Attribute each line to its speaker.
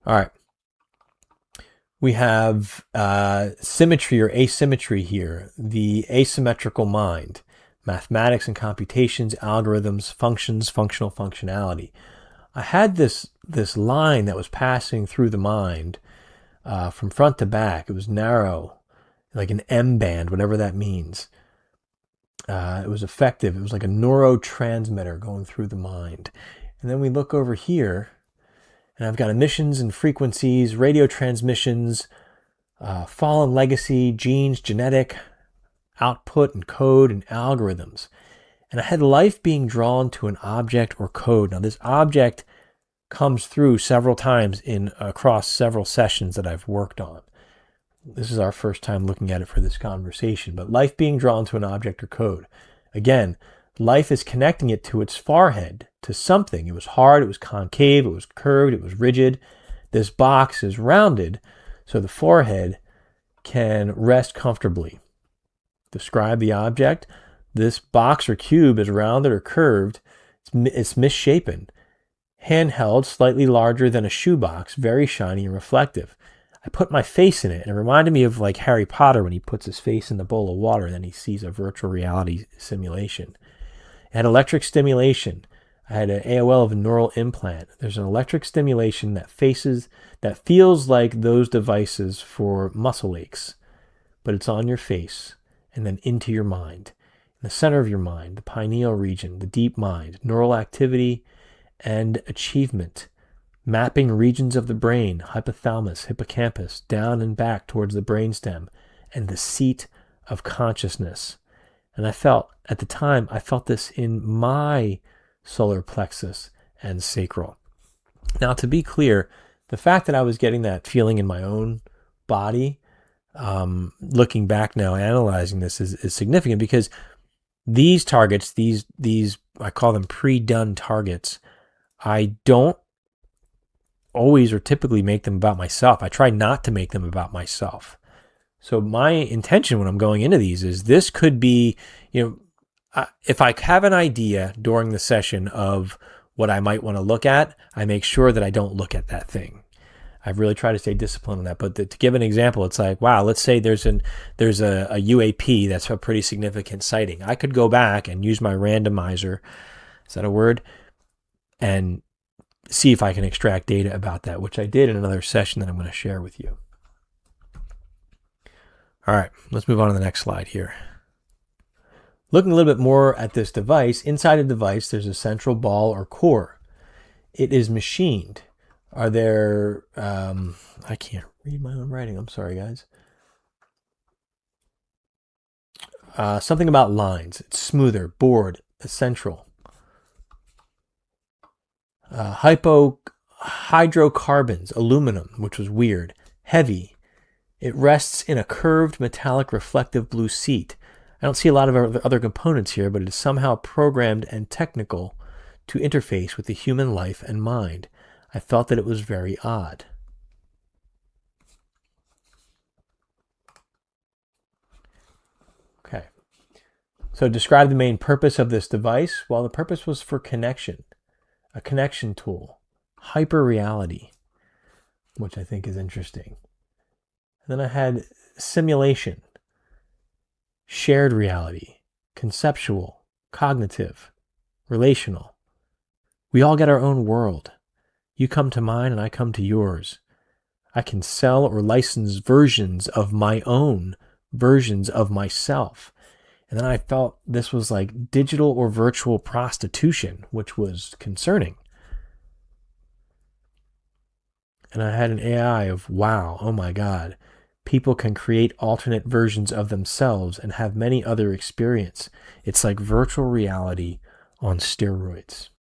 Speaker 1: All right. We have symmetry or asymmetry here, the asymmetrical mind, mathematics and computations, algorithms, functions, functional functionality. I had this line that was passing through the mind from front to back. It was narrow, like an M band, whatever that means. It was effective. It was like a neurotransmitter going through the mind. And then we look over here, and I've got emissions and frequencies, radio transmissions, fallen legacy, genes, genetic, output and code, and algorithms. And I had life being drawn to an object or code. Now, this object comes through several times across several sessions that I've worked on. This is our first time looking at it for this conversation, but life being drawn to an object or code. Again, life is connecting it to its forehead, to something. It was hard, it was concave, it was curved, it was rigid. This box is rounded, so the forehead can rest comfortably. Describe the object. This box or cube is rounded or curved. It's misshapen. Handheld, slightly larger than a shoebox, very shiny and reflective. I put my face in it, and it reminded me of like Harry Potter when he puts his face in the bowl of water and then he sees a virtual reality simulation. It had electric stimulation. I had an AOL of a neural implant. There's an electric stimulation that feels like those devices for muscle aches, but it's on your face and then into your mind. In the center of your mind, the pineal region, the deep mind, neural activity and achievement. Mapping regions of the brain, hypothalamus, hippocampus, down and back towards the brainstem, and the seat of consciousness. And at the time, I felt this in my solar plexus and sacral. Now, to be clear, the fact that I was getting that feeling in my own body, looking back now, analyzing this is significant because these targets, these I call them pre-done targets, I don't always or typically make them about myself. I try not to make them about myself. So my intention when I'm going into these is this could be, if I have an idea during the session of what I might want to look at, I make sure that I don't look at that thing. I really try to stay disciplined on that. But to give an example, it's like, wow, let's say there's a UAP that's a pretty significant sighting. I could go back and use my randomizer, is that a word? And see if I can extract data about that, which I did in another session that I'm going to share with you. All right, let's move on to the next slide here. Looking a little bit more at this device, inside a device, there's a central ball or core. It is machined. Are there, I can't read my own writing. I'm sorry, guys. Something about lines. It's smoother, bored, essential. Hydrocarbons, aluminum, which was weird, heavy. It rests in a curved, metallic, reflective blue seat. I don't see a lot of other components here, but it is somehow programmed and technical to interface with the human life and mind. I felt that it was very odd. Okay. So describe the main purpose of this device. Well, the purpose was for connection. A connection tool, hyper-reality, which I think is interesting. And then I had simulation, shared reality, conceptual, cognitive, relational. We all get our own world. You come to mine and I come to yours. I can sell or license versions of my own versions of myself. And then I felt this was like digital or virtual prostitution, which was concerning. And I had an AI of, wow, oh my God, people can create alternate versions of themselves and have many other experiences. It's like virtual reality on steroids.